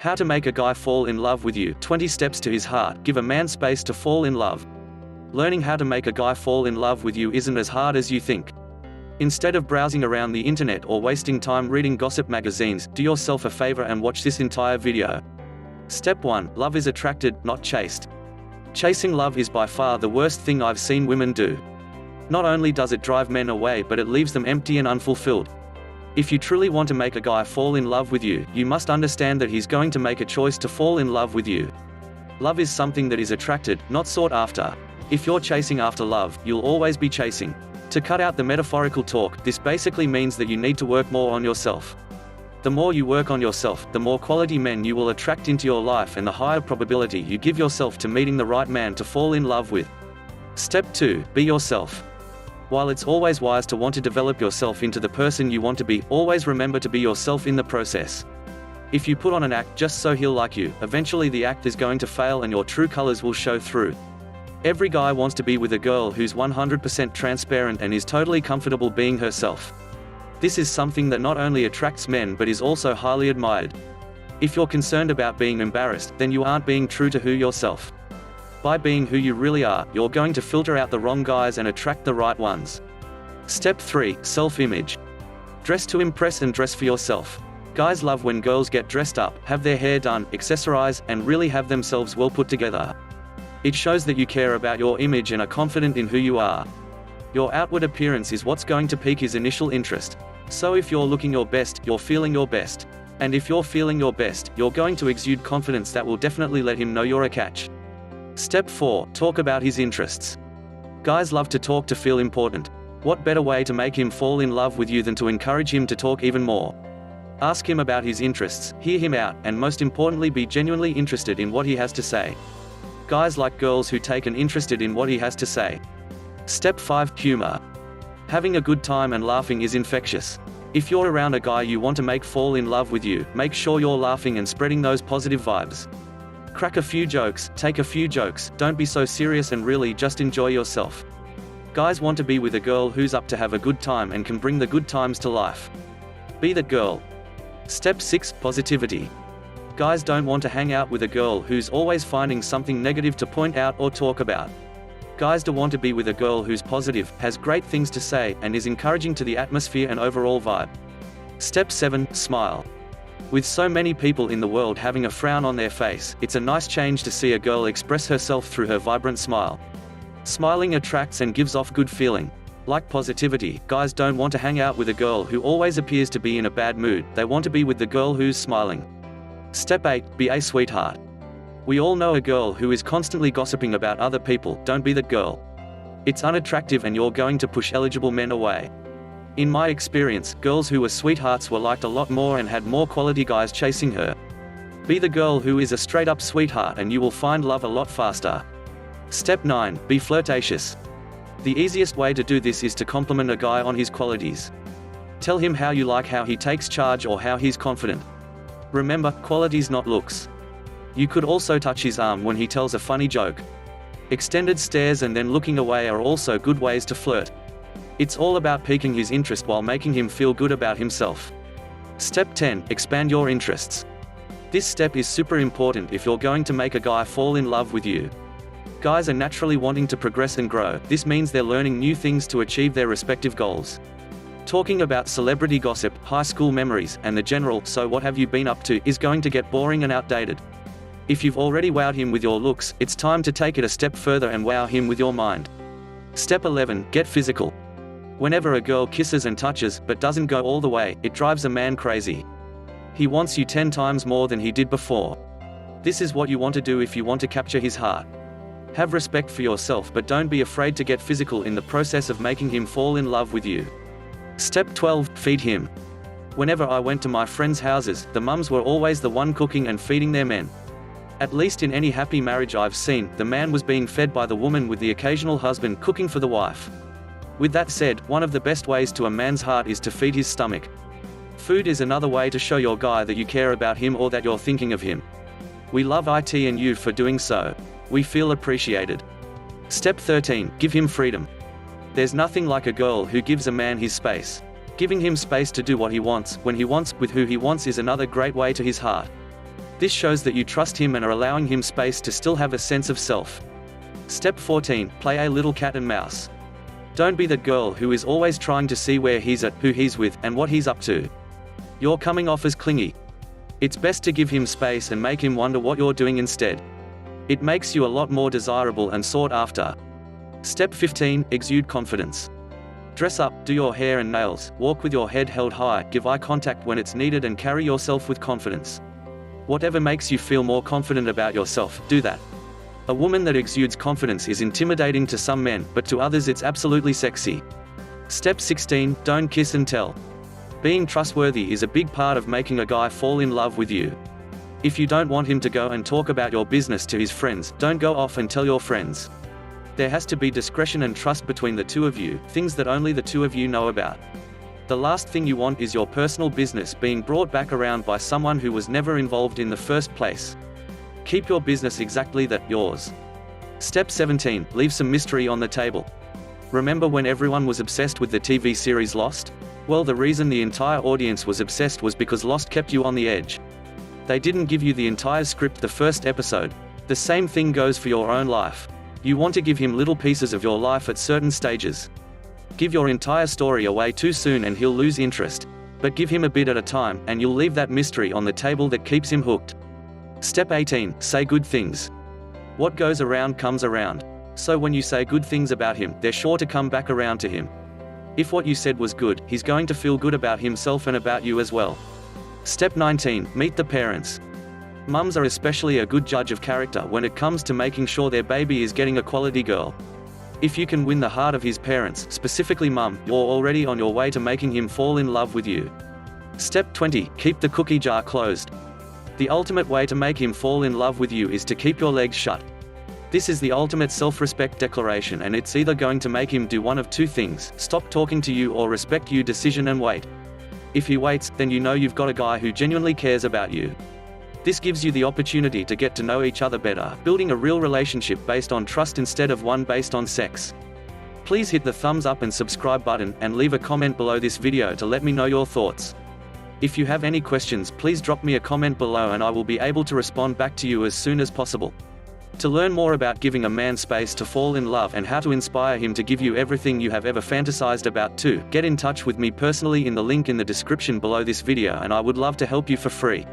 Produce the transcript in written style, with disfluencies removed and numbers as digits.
How to make a guy fall in love with you. 20 steps to his heart. Give a man space to fall in love. Learning how to make a guy fall in love with you isn't as hard as you think. Instead of browsing around the internet or wasting time reading gossip magazines, do yourself a favor and watch this entire video. Step 1. Love is attracted, not chased. Chasing love is by far the worst thing I've seen women do. Not only does it drive men away, but it leaves them empty and unfulfilled. If you truly want to make a guy fall in love with you, you must understand that he's going to make a choice to fall in love with you. Love is something that is attracted, not sought after. If you're chasing after love, you'll always be chasing. To cut out the metaphorical talk, this basically means that you need to work more on yourself. The more you work on yourself, the more quality men you will attract into your life and the higher probability you give yourself to meeting the right man to fall in love with. Step 2. Be yourself. While it's always wise to want to develop yourself into the person you want to be, always remember to be yourself in the process. If you put on an act just so he'll like you, eventually the act is going to fail and your true colors will show through. Every guy wants to be with a girl who's 100% transparent and is totally comfortable being herself. This is something that not only attracts men but is also highly admired. If you're concerned about being embarrassed, then you aren't being true to who yourself. By being who you really are, you're going to filter out the wrong guys and attract the right ones. Step 3. Self-image. Dress to impress and dress for yourself. Guys love when girls get dressed up, have their hair done, accessorize, and really have themselves well put together. It shows that you care about your image and are confident in who you are. Your outward appearance is what's going to pique his initial interest. So if you're looking your best, you're feeling your best. And if you're feeling your best, you're going to exude confidence that will definitely let him know you're a catch. Step 4. Talk about his interests. Guys love to talk to feel important. What better way to make him fall in love with you than to encourage him to talk even more? Ask him about his interests, hear him out, and most importantly be genuinely interested in what he has to say. Guys like girls who take an interest in what he has to say. Step 5. Humor. Having a good time and laughing is infectious. If you're around a guy you want to make fall in love with you, make sure you're laughing and spreading those positive vibes. Crack a few jokes, take a few jokes, don't be so serious and really just enjoy yourself. Guys want to be with a girl who's up to have a good time and can bring the good times to life. Be that girl. Step 6. Positivity. Guys don't want to hang out with a girl who's always finding something negative to point out or talk about. Guys do want to be with a girl who's positive, has great things to say, and is encouraging to the atmosphere and overall vibe. Step 7. Smile. With so many people in the world having a frown on their face, it's a nice change to see a girl express herself through her vibrant smile. Smiling attracts and gives off good feeling. Like positivity, guys don't want to hang out with a girl who always appears to be in a bad mood, they want to be with the girl who's smiling. Step 8. Be a sweetheart. We all know a girl who is constantly gossiping about other people. Don't be that girl. It's unattractive and you're going to push eligible men away. In my experience, girls who were sweethearts were liked a lot more and had more quality guys chasing her. Be the girl who is a straight-up sweetheart and you will find love a lot faster. Step 9. Be flirtatious. The easiest way to do this is to compliment a guy on his qualities. Tell him how you like how he takes charge or how he's confident. Remember, qualities not looks. You could also touch his arm when he tells a funny joke. Extended stares and then looking away are also good ways to flirt. It's all about piquing his interest while making him feel good about himself. Step 10. Expand your interests. This step is super important if you're going to make a guy fall in love with you. Guys are naturally wanting to progress and grow. This means they're learning new things to achieve their respective goals. Talking about celebrity gossip, high school memories, and the general "so what have you been up to" is going to get boring and outdated. If you've already wowed him with your looks, it's time to take it a step further and wow him with your mind. Step 11. Get physical. Whenever a girl kisses and touches, but doesn't go all the way, it drives a man crazy. He wants you 10 times more than he did before. This is what you want to do if you want to capture his heart. Have respect for yourself, but don't be afraid to get physical in the process of making him fall in love with you. Step 12. Feed him. Whenever I went to my friends' houses, the mums were always the one cooking and feeding their men. At least in any happy marriage I've seen, the man was being fed by the woman with the occasional husband cooking for the wife. With that said, one of the best ways to a man's heart is to feed his stomach. Food is another way to show your guy that you care about him or that you're thinking of him. We love it and you for doing so. We feel appreciated. Step 13. Give him freedom. There's nothing like a girl who gives a man his space. Giving him space to do what he wants, when he wants, with who he wants is another great way to his heart. This shows that you trust him and are allowing him space to still have a sense of self. Step 14. Play a little cat and mouse. Don't be that girl who is always trying to see where he's at, who he's with, and what he's up to. You're coming off as clingy. It's best to give him space and make him wonder what you're doing instead. It makes you a lot more desirable and sought after. Step 15. Exude confidence. Dress up, do your hair and nails, walk with your head held high, give eye contact when it's needed, and carry yourself with confidence. Whatever makes you feel more confident about yourself, do that. A woman that exudes confidence is intimidating to some men, but to others it's absolutely sexy. Step 16. Don't kiss and tell. Being trustworthy is a big part of making a guy fall in love with you. If you don't want him to go and talk about your business to his friends, don't go off and tell your friends. There has to be discretion and trust between the two of you, things that only the two of you know about. The last thing you want is your personal business being brought back around by someone who was never involved in the first place. Keep your business exactly that, yours. Step 17. Leave some mystery on the table. Remember when everyone was obsessed with the TV series Lost? Well, the reason the entire audience was obsessed was because Lost kept you on the edge. They didn't give you the entire script the first episode. The same thing goes for your own life. You want to give him little pieces of your life at certain stages. Give your entire story away too soon and he'll lose interest. But give him a bit at a time, and you'll leave that mystery on the table that keeps him hooked. Step 18. Say good things. What goes around comes around. So when you say good things about him, they're sure to come back around to him. If what you said was good, he's going to feel good about himself and about you as well. Step 19. Meet the parents. Mums are especially a good judge of character when it comes to making sure their baby is getting a quality girl. If you can win the heart of his parents, specifically mum, you're already on your way to making him fall in love with you. Step 20. Keep the cookie jar closed. The ultimate way to make him fall in love with you is to keep your legs shut. This is the ultimate self-respect declaration, and it's either going to make him do one of two things: stop talking to you or respect you decision and wait. If he waits, then you know you've got a guy who genuinely cares about you. This gives you the opportunity to get to know each other better, building a real relationship based on trust instead of one based on sex. Please hit the thumbs up and subscribe button, and leave a comment below this video to let me know your thoughts. If you have any questions, please drop me a comment below and I will be able to respond back to you as soon as possible. To learn more about giving a man space to fall in love and how to inspire him to give you everything you have ever fantasized about too, get in touch with me personally in the link in the description below this video, and I would love to help you for free.